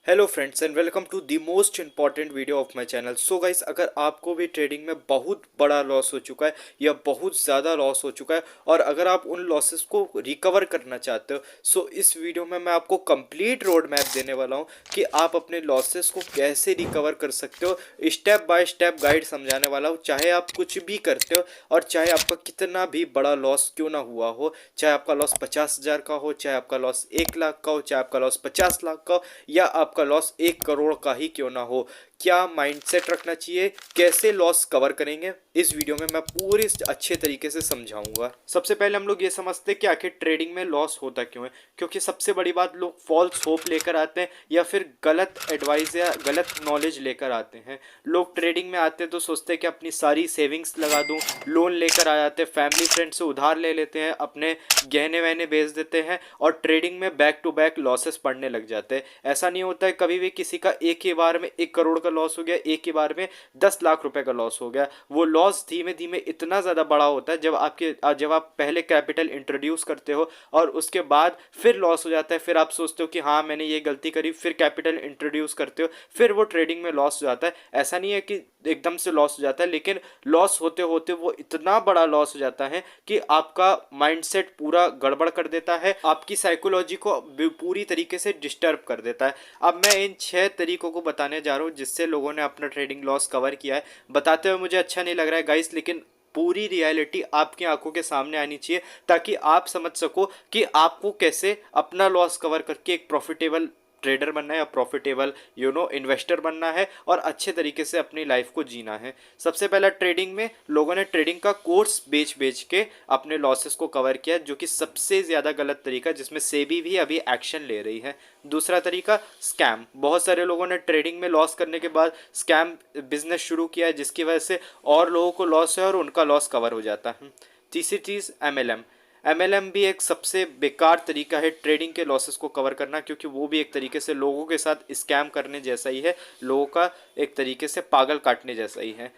Hello friends and welcome to the most important video of my channel. So guys, अगर आपको भी trading में बहुत बड़ा लॉस हो चुका है या बहुत ज़्यादा लॉस हो चुका है और अगर आप उन लॉसेस को रिकवर करना चाहते हो, सो इस वीडियो में मैं आपको कंप्लीट रोड मैप देने वाला हूं कि आप अपने लॉसेस को कैसे रिकवर कर सकते हो। स्टेप बाय स्टेप गाइड समझाने वाला हूँ, चाहे आप कुछ भी करते हो और चाहे आपका कितना भी बड़ा लॉस क्यों ना हुआ हो, चाहे आपका लॉस 50,000 का हो, चाहे आपका लॉस 1 लाख का हो, चाहे आपका लॉस 50 लाख का हो या आपका लॉस 1 करोड़ का ही क्यों ना हो। क्या माइंडसेट रखना चाहिए, कैसे लॉस कवर करेंगे, इस वीडियो में मैं पूरे अच्छे तरीके से समझाऊंगा। सबसे पहले हम लोग ये समझते हैं कि आखिर ट्रेडिंग में लॉस होता क्यों है। क्योंकि सबसे बड़ी बात, लोग फॉल्स होप लेकर आते हैं या फिर गलत एडवाइस या गलत नॉलेज लेकर आते हैं। लोग ट्रेडिंग में आते हैं तो सोचते हैं कि अपनी सारी सेविंग्स लगा दूं, लोन लेकर आ जाते हैं, फैमिली फ्रेंड से उधार ले लेते हैं, अपने गहने वहने बेच देते हैं और ट्रेडिंग में बैक टू बैक लॉसेस पड़ने लग जाते हैं। ऐसा नहीं होता है कभी भी किसी का एक ही बार में 1 करोड़ का लॉस हो गया, एक ही बार में 10 लाख रुपए का लॉस हो गया। वो लॉस धीमे धीमे इतना ज़्यादा बड़ा होता है जब आप पहले कैपिटल इंट्रोड्यूस करते हो और उसके बाद फिर लॉस हो जाता है। फिर आप सोचते हो कि हाँ मैंने ये गलती करी, फिर कैपिटल इंट्रोड्यूस करते हो, फिर वो ट्रेडिंग में लॉस हो जाता है। ऐसा नहीं है कि एकदम से लॉस हो जाता है, लेकिन लॉस होते होते वो इतना बड़ा लॉस हो जाता है कि आपका माइंडसेट पूरा गड़बड़ कर देता है, आपकी साइकोलॉजी को पूरी तरीके से डिस्टर्ब कर देता है। अब मैं इन 6 तरीकों को बताने जा रहा हूँ जिससे लोगों ने अपना ट्रेडिंग लॉस कवर किया है। बताते हुए मुझे अच्छा नहीं लग रहा है गाइस, लेकिन पूरी रियलिटी आपकी आंखों के सामने आनी चाहिए ताकि आप समझ सको कि आपको कैसे अपना लॉस कवर करके एक प्रॉफिटेबल ट्रेडर बनना है या प्रॉफिटेबल इन्वेस्टर बनना है और अच्छे तरीके से अपनी लाइफ को जीना है। सबसे पहला, ट्रेडिंग में लोगों ने ट्रेडिंग का कोर्स बेच बेच के अपने लॉसेस को कवर किया, जो कि सबसे ज़्यादा गलत तरीका, जिसमें सेबी भी अभी एक्शन ले रही है। दूसरा तरीका, स्कैम। बहुत सारे लोगों ने ट्रेडिंग में लॉस करने के बाद स्कैम बिजनेस शुरू किया है, जिसकी वजह से और लोगों को लॉस है और उनका लॉस कवर हो जाता है। तीसरी चीज़, एमएलएम। एमएलएम भी एक सबसे बेकार तरीका है ट्रेडिंग के लॉसेस को कवर करना, क्योंकि वो भी एक तरीके से लोगों के साथ स्कैम करने जैसा ही है, लोगों का एक तरीके से पागल काटने जैसा ही है।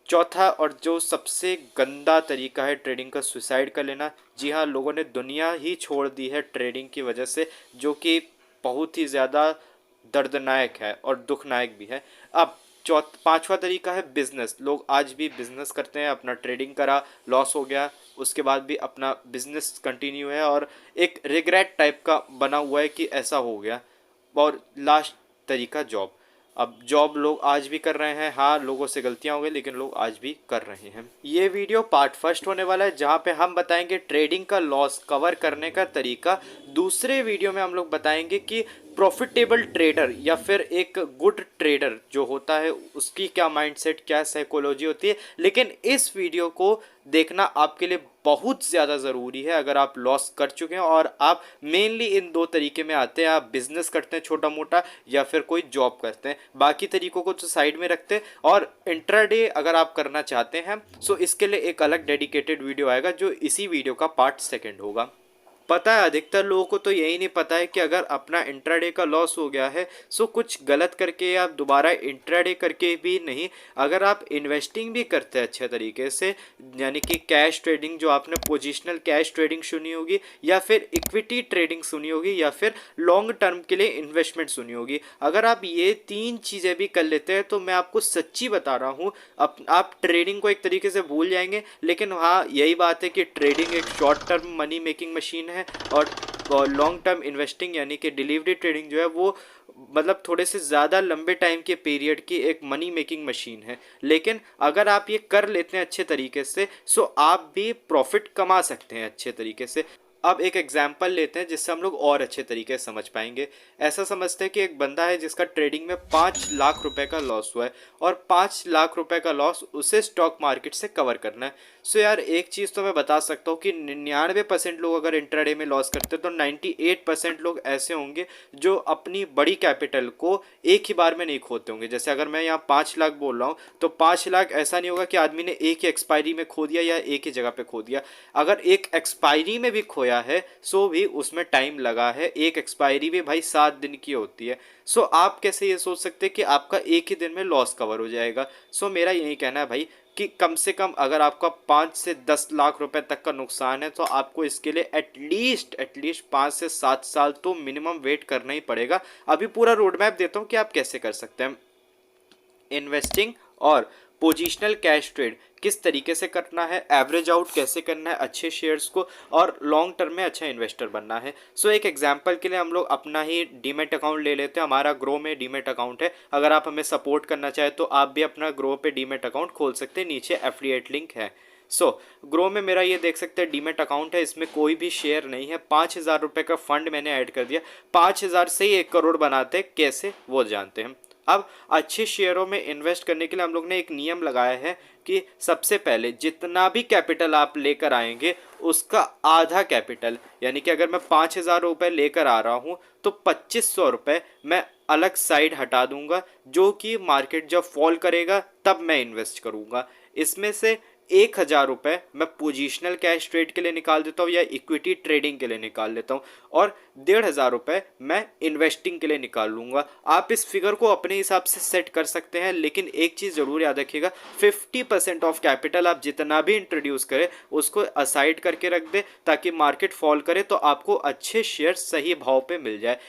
चौथा और जो सबसे गंदा तरीका है ट्रेडिंग का, सुसाइड कर लेना। जी हाँ, लोगों ने दुनिया ही छोड़ दी है ट्रेडिंग की वजह से, जो कि बहुत ही ज़्यादा दर्दनाक है और दुखनायक भी है। अब पांचवा तरीका है बिजनेस। लोग आज भी बिजनेस करते हैं, अपना ट्रेडिंग करा, लॉस हो गया, उसके बाद भी अपना बिजनेस कंटिन्यू है और एक रिग्रेट टाइप का बना हुआ है कि ऐसा हो गया। और लास्ट तरीका, जॉब। अब जॉब लोग आज भी कर रहे हैं। हाँ, लोगों से गलतियां हो गई लेकिन लोग आज भी कर रहे हैं। ये वीडियो पार्ट फर्स्ट होने वाला है, जहाँ पे हम बताएंगे ट्रेडिंग का लॉस कवर करने का तरीका। दूसरे वीडियो में हम लोग बताएंगे कि प्रॉफिटेबल ट्रेडर या फिर एक गुड ट्रेडर जो होता है उसकी क्या माइंडसेट, क्या साइकोलॉजी होती है। लेकिन इस वीडियो को देखना आपके लिए बहुत ज़्यादा ज़रूरी है अगर आप लॉस कर चुके हैं और आप मेनली इन दो तरीके में आते हैं। आप बिजनेस करते हैं छोटा मोटा या फिर कोई जॉब करते हैं, बाकी तरीकों को तो साइड में रखते हैं। और इंट्राडे अगर आप करना चाहते हैं सो इसके लिए एक अलग डेडिकेटेड वीडियो आएगा, जो इसी वीडियो का पार्ट सेकंड होगा। पता है, अधिकतर लोगों को तो यही नहीं पता है कि अगर अपना इंट्राडे का लॉस हो गया है सो कुछ गलत करके या दोबारा इंट्राडे करके भी नहीं, अगर आप इन्वेस्टिंग भी करते हैं अच्छे तरीके से, यानी कि कैश ट्रेडिंग, जो आपने पोजिशनल कैश ट्रेडिंग सुनी होगी या फिर इक्विटी ट्रेडिंग सुनी होगी या फिर लॉन्ग टर्म के लिए इन्वेस्टमेंट सुनी होगी, अगर आप ये 3 चीज़ें भी कर लेते हैं तो मैं आपको सच्ची बता रहा हूँ आप ट्रेडिंग को एक तरीके से भूल जाएंगे। लेकिन हाँ, यही बात है कि ट्रेडिंग एक short term money making machine है और लॉन्ग टर्म इन्वेस्टिंग यानी कि डिलीवरी ट्रेडिंग जो है वो मतलब थोड़े से ज़्यादा लंबे टाइम के पीरियड की एक मनी मेकिंग मशीन है। लेकिन अगर आप ये कर लेते हैं अच्छे तरीके से सो आप भी प्रॉफिट कमा सकते हैं अच्छे तरीके से। अब एक एग्जाम्पल लेते हैं जिससे हम लोग और अच्छे तरीके से समझ पाएंगे। ऐसा समझते हैं कि एक बंदा है जिसका ट्रेडिंग में 5 लाख रुपए का लॉस हुआ है और 5 लाख रुपए का लॉस उसे स्टॉक मार्केट से कवर करना है। सो यार, एक चीज़ तो मैं बता सकता हूँ कि 99% लोग अगर इंट्राडे में लॉस करते हैं तो 98% लोग ऐसे होंगे जो अपनी बड़ी कैपिटल को एक ही बार में नहीं खोते होंगे। जैसे अगर मैं यहाँ 5 लाख बोल रहा हूँ तो 5 लाख ऐसा नहीं होगा कि आदमी ने एक ही एक्सपायरी में खो दिया या एक ही जगह पे खो दिया। अगर एक एक्सपायरी में भी खोया है सो भी उसमें टाइम लगा है। एक एक्सपायरी भी भाई 7 दिन की होती है। सो आप कैसे ये सोच सकते हैं कि आपका एक ही दिन में लॉस कवर हो जाएगा। सो मेरा यही कहना है भाई, कि कम से कम अगर आपका 5 से 10 लाख रुपए तक का नुकसान है तो आपको इसके लिए एटलीस्ट 5 से 7 साल तो मिनिमम वेट करना ही पड़ेगा। अभी पूरा रोड मैप देता हूँ कि आप कैसे कर सकते हैं। इन्वेस्टिंग और पोजिशनल कैश ट्रेड किस तरीके से करना है, एवरेज आउट कैसे करना है अच्छे शेयर्स को, और लॉन्ग टर्म में अच्छा इन्वेस्टर बनना है। सो एक एग्जांपल के लिए हम लोग अपना ही डीमेट अकाउंट ले लेते हैं। हमारा ग्रो में डीमेट अकाउंट है। अगर आप हमें सपोर्ट करना चाहें तो आप भी अपना ग्रो पे डीमेट अकाउंट खोल सकते हैं, नीचे एफिलिएट लिंक है। ग्रो में मेरा ये देख सकते हैं डीमेट अकाउंट है, इसमें कोई भी शेयर नहीं है। 5,000 रुपये का फंड मैंने ऐड कर दिया। 5,000 से ही 1 करोड़ बनाते हैं, कैसे वो जानते हैं। अब अच्छे शेयरों में इन्वेस्ट करने के लिए हम लोग ने एक नियम लगाया है कि सबसे पहले जितना भी कैपिटल आप लेकर आएंगे उसका आधा कैपिटल, यानी कि अगर मैं 5,000 रुपये लेकर आ रहा हूँ तो 2,500 रुपये मैं अलग साइड हटा दूंगा, जो कि मार्केट जब फॉल करेगा तब मैं इन्वेस्ट करूँगा। इसमें से 1,000 रुपये मैं पोजिशनल कैश ट्रेड के लिए निकाल देता हूँ या इक्विटी ट्रेडिंग के लिए निकाल लेता हूँ, और 1,500 रुपये मैं इन्वेस्टिंग के लिए निकाल लूँगा। आप इस फिगर को अपने हिसाब से सेट कर सकते हैं, लेकिन एक चीज़ ज़रूर याद रखिएगा, 50% ऑफ कैपिटल आप जितना भी इंट्रोड्यूस करें उसको असाइड करके रख दें, ताकि मार्केट फॉल करे तो आपको अच्छे शेयर सही भाव पे मिल जाए।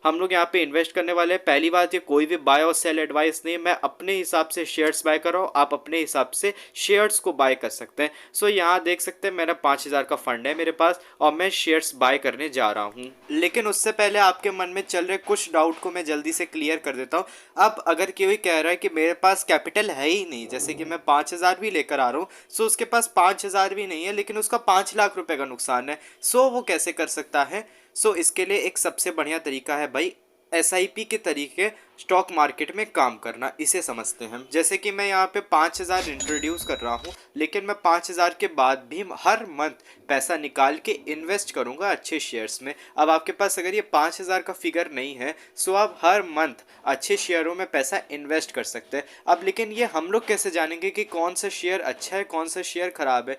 हम लोग यहाँ पे इन्वेस्ट करने वाले हैं। पहली बात, ये कोई भी बाय और सेल एडवाइस नहीं, मैं अपने हिसाब से शेयर्स बाय कर रहा हूँ, आप अपने हिसाब से शेयर्स को बाय कर सकते हैं। यहाँ देख सकते हैं मेरा 5,000 का फंड है मेरे पास और मैं शेयर्स बाय करने जा रहा हूँ। लेकिन उससे पहले आपके मन में चल रहे कुछ डाउट को मैं जल्दी से क्लियर कर देता हूँ। अब अगर कोई कह रहा है कि मेरे पास कैपिटल है ही नहीं, जैसे कि मैं 5,000 भी लेकर आ रहा हूँ, उसके पास 5,000 भी नहीं है लेकिन उसका 5 लाख रुपए का नुकसान है, वो कैसे कर सकता है। इसके लिए एक सबसे बढ़िया तरीका है भाई, SIP के तरीके स्टॉक मार्केट में काम करना, इसे समझते हैं। जैसे कि मैं यहाँ पे 5,000 इंट्रोड्यूस कर रहा हूँ, लेकिन मैं 5,000 के बाद भी हर मंथ पैसा निकाल के इन्वेस्ट करूँगा अच्छे शेयर्स में। अब आपके पास अगर ये 5,000 का फिगर नहीं है आप हर मंथ अच्छे शेयरों में पैसा इन्वेस्ट कर सकते हैं। अब लेकिन ये हम लोग कैसे जानेंगे कि कौन सा शेयर अच्छा है कौन सा शेयर खराब है।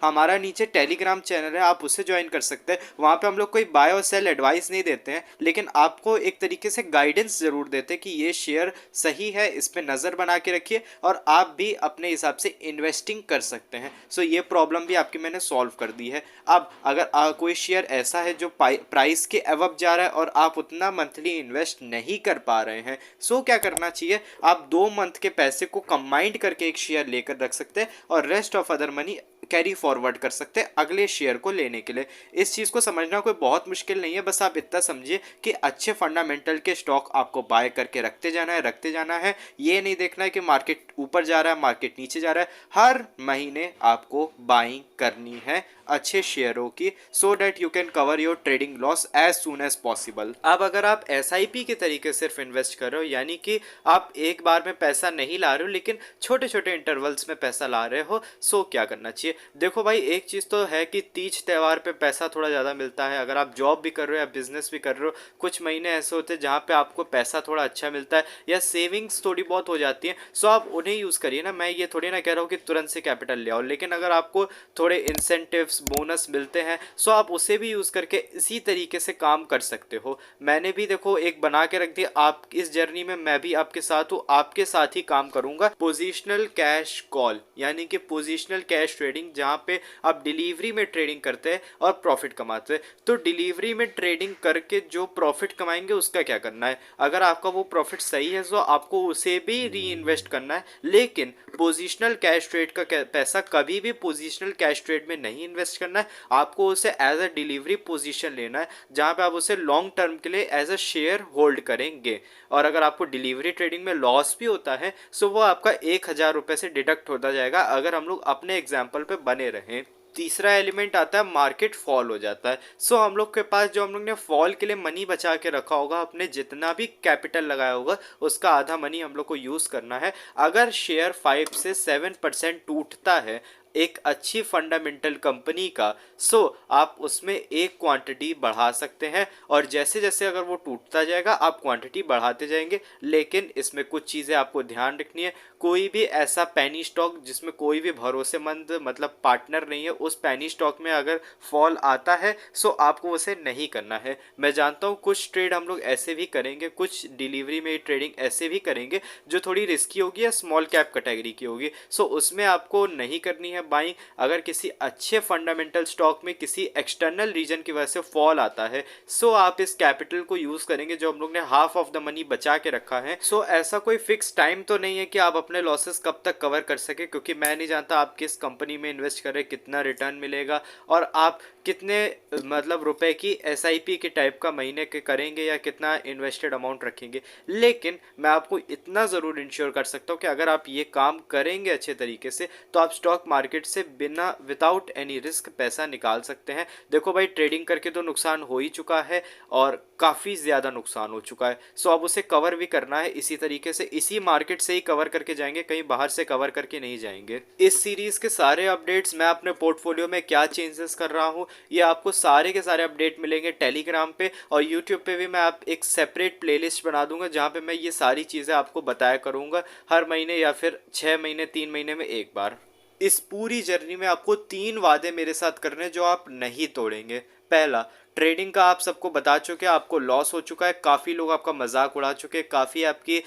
हमारा नीचे टेलीग्राम चैनल है, आप उसे ज्वाइन कर सकते हैं। वहाँ पे हम लोग कोई बाय और सेल एडवाइस नहीं देते हैं, लेकिन आपको एक तरीके से गाइडेंस जरूर देते हैं कि ये शेयर सही है, इस पे नज़र बना के रखिए और आप भी अपने हिसाब से इन्वेस्टिंग कर सकते हैं। ये प्रॉब्लम भी आपकी मैंने सॉल्व कर दी है। अब अगर कोई शेयर ऐसा है जो प्राइस के अबव जा रहा है और आप उतना मंथली इन्वेस्ट नहीं कर पा रहे हैं, क्या करना चाहिए, आप 2 मंथ के पैसे को कंबाइंड करके एक शेयर लेकर रख सकते हैं और rest of other money carry forward कर सकते हैं अगले शेयर को लेने के लिए। इस चीज़ को समझना कोई बहुत मुश्किल नहीं है, बस आप इतना समझिए कि अच्छे फंडामेंटल के स्टॉक आपको बाय करके रखते जाना है। ये नहीं देखना है कि मार्केट ऊपर जा रहा है मार्केट नीचे जा रहा है, हर महीने आपको बाइंग करनी है अच्छे शेयरों की, so that you can cover your trading loss as soon as possible. अब अगर आप SIP के तरीके सिर्फ इन्वेस्ट कर रहे हो, यानी कि आप एक बार में पैसा नहीं ला रहे हो लेकिन छोटे छोटे इंटरवल्स में पैसा ला रहे हो, क्या करना चाहिए। देखो भाई, एक चीज़ तो है कि तीज त्यौहार पे पैसा थोड़ा ज़्यादा मिलता है। अगर आप जॉब भी कर रहे हो या बिजनेस भी कर रहे हो, कुछ महीने ऐसे होते हैं जहाँ पे आपको पैसा थोड़ा अच्छा मिलता है या सेविंग्स थोड़ी बहुत हो जाती है, आप उन्हें यूज़ करिए ना। मैं ये थोड़ी ना कह रहा हूँ कि तुरंत से कैपिटल ले आओ, लेकिन अगर आपको थोड़े इंसेंटिव्स बोनस मिलते हैं आप उसे भी यूज़ करके इसी तरीके से काम कर सकते हो। मैंने भी देखो एक बना के रख दिया, आप इस जर्नी में मैं भी आपके साथ हूँ, आपके साथ ही काम करूँगा। पोजिशनल कैश कॉल, यानी कि पोजिशनल कैश ट्रेडिंग, जहाँ पे आप डिलीवरी में ट्रेडिंग करते हैं और प्रॉफिट कमाते हैं। तो डिलीवरी में ट्रेडिंग करके जो प्रॉफिट कमाएंगे उसका क्या करना है, अगर आपका वो प्रॉफिट सही है तो आपको उसे भी री इन्वेस्ट करना है। लेकिन पोजिशनल कैश ट्रेड का पैसा कभी भी पोजिशनल कैश ट्रेड में नहीं इन्वेस्ट करना है, आपको उसे एज अ डिलीवरी पोजीशन लेना है, जहां पे आप उसे लॉन्ग टर्म के लिए एज अ शेयर होल्ड करेंगे। और अगर आपको डिलीवरी ट्रेडिंग में लॉस भी होता है वो आपका 1,000 रुपये से डिडक्ट होता जाएगा, अगर हम लोग अपने एग्जाम्पल पे बने रहें। तीसरा एलिमेंट आता है मार्केट फॉल हो जाता है। हम लोग के पास जो हम लोग ने फॉल के लिए मनी बचा के रखा होगा, अपने जितना भी कैपिटल लगाया होगा उसका आधा मनी हम लोग को यूज़ करना है। अगर शेयर 5 से 7% टूटता है एक अच्छी फंडामेंटल कंपनी का, सो आप उसमें एक क्वांटिटी बढ़ा सकते हैं और जैसे जैसे अगर वो टूटता जाएगा आप क्वांटिटी बढ़ाते जाएंगे। लेकिन इसमें कुछ चीज़ें आपको ध्यान रखनी है, कोई भी ऐसा पैनी स्टॉक जिसमें कोई भी भरोसेमंद मतलब पार्टनर नहीं है, उस पैनी स्टॉक में अगर फॉल आता है सो आपको उसे नहीं करना है। मैं जानता हूँ कुछ ट्रेड हम लोग ऐसे भी करेंगे, कुछ डिलीवरी में ट्रेडिंग ऐसे भी करेंगे जो थोड़ी रिस्की होगी या स्मॉल कैप कैटेगरी की होगी, सो उसमें आपको नहीं करनी है बाइंग। अगर किसी अच्छे फंडामेंटल स्टॉक में किसी एक्सटर्नल रीजन की वजह से फॉल आता है सो आप इस कैपिटल को यूज करेंगे जो हम लोग ने हाफ ऑफ द मनी बचा के रखा है। सो ऐसा कोई फिक्स टाइम तो नहीं है कि आप अपने लॉसेस कब तक कवर कर सके, क्योंकि मैं नहीं जानता आप किस कंपनी में इन्वेस्ट करें, कितना रिटर्न मिलेगा और आप कितने मतलब रुपए की एसआईपी के टाइप का महीने के करेंगे या कितना इन्वेस्टेड अमाउंट रखेंगे। लेकिन मैं आपको इतना ज़रूर इंश्योर कर सकता हूँ कि अगर आप ये काम करेंगे अच्छे तरीके से तो आप स्टॉक मार्केट से बिना विदाउट एनी रिस्क पैसा निकाल सकते हैं। देखो भाई, ट्रेडिंग करके तो नुकसान हो ही चुका है और काफ़ी ज़्यादा नुकसान हो चुका है, सो अब उसे कवर भी करना है इसी तरीके से, इसी मार्केट से ही कवर करके जाएंगे, कहीं बाहर से कवर करके नहीं जाएंगे। इस सीरीज़ के सारे अपडेट्स, मैं अपने पोर्टफोलियो में क्या चेंजेस कर रहा हूँ, ये आपको सारे के सारे अपडेट मिलेंगे टेलीग्राम पे और यूट्यूब पे भी। मैं आप एक सेपरेट प्लेलिस्ट बना दूंगा जहाँ पे मैं ये सारी चीज़ें आपको बताया करूँगा हर महीने या फिर 6 महीने 3 महीने में एक बार। इस पूरी जर्नी में आपको 3 वादे मेरे साथ करने जो आप नहीं तोड़ेंगे। पहला, ट्रेडिंग का आप सबको बता चुके हैं, आपको लॉस हो चुका है, काफ़ी लोग आपका मजाक उड़ा चुके हैं, काफ़ी आपकी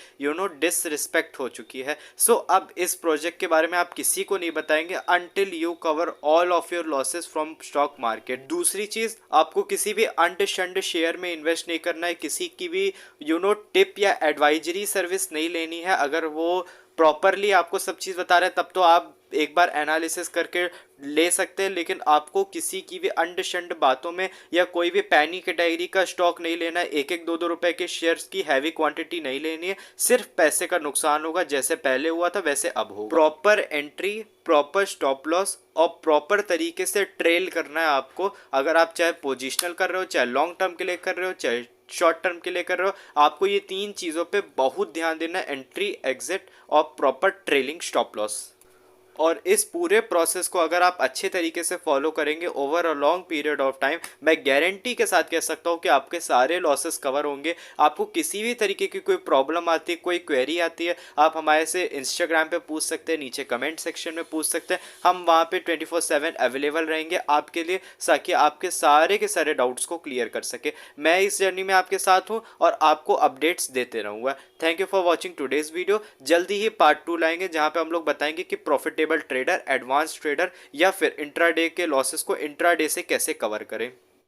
डिसरिस्पेक्ट हो चुकी है। सो अब इस प्रोजेक्ट के बारे में आप किसी को नहीं बताएंगे until you cover all of your losses from stock market. दूसरी चीज़, आपको किसी भी अंड शंड शेयर में इन्वेस्ट नहीं करना है, किसी की भी टिप या एडवाइजरी सर्विस नहीं लेनी है। अगर वो प्रॉपरली आपको सब चीज़ बता रहे हैं तब तो आप एक बार एनालिसिस करके ले सकते हैं, लेकिन आपको किसी की भी अंड शंड बातों में या कोई भी पैनी कैटेगरी का स्टॉक नहीं लेना है। एक एक 2-2 रुपए के शेयर्स की हैवी क्वांटिटी नहीं लेनी है, सिर्फ पैसे का नुकसान होगा, जैसे पहले हुआ था वैसे अब हो। Proper entry, proper stop loss और प्रॉपर तरीके से ट्रेल करना है आपको। अगर आप चाहे पोजिशनल कर रहे हो, चाहे लॉन्ग टर्म के लिए कर रहे हो, चाहे शॉर्ट टर्म के लिए कर रहे हो, आपको ये 3 चीज़ों पे बहुत ध्यान देना है, एंट्री, एग्जिट और प्रॉपर ट्रेलिंग स्टॉप लॉस। और इस पूरे प्रोसेस को अगर आप अच्छे तरीके से फॉलो करेंगे over a long period of time, मैं गारंटी के साथ कह सकता हूँ कि आपके सारे लॉसेस कवर होंगे। आपको किसी भी तरीके की कोई प्रॉब्लम आती है, कोई क्वेरी आती है, आप हमारे से इंस्टाग्राम पे पूछ सकते हैं, नीचे कमेंट सेक्शन में पूछ सकते हैं। हम वहाँ पे 24/7 अवेलेबल रहेंगे आपके लिए, ताकि आपके सारे के सारे डाउट्स को क्लियर कर सके। मैं इस जर्नी में आपके साथ हूँ और आपको अपडेट्स देते रहूँगा। Thank you for watching today's video. जल्दी ही पार्ट 2 लाएंगे जहाँ पे हम लोग बताएंगे कि प्रॉफिटेबल ट्रेडर, एडवांस ट्रेडर या फिर इंट्राडे के लॉसेस को इंट्राडे से कैसे कवर करें।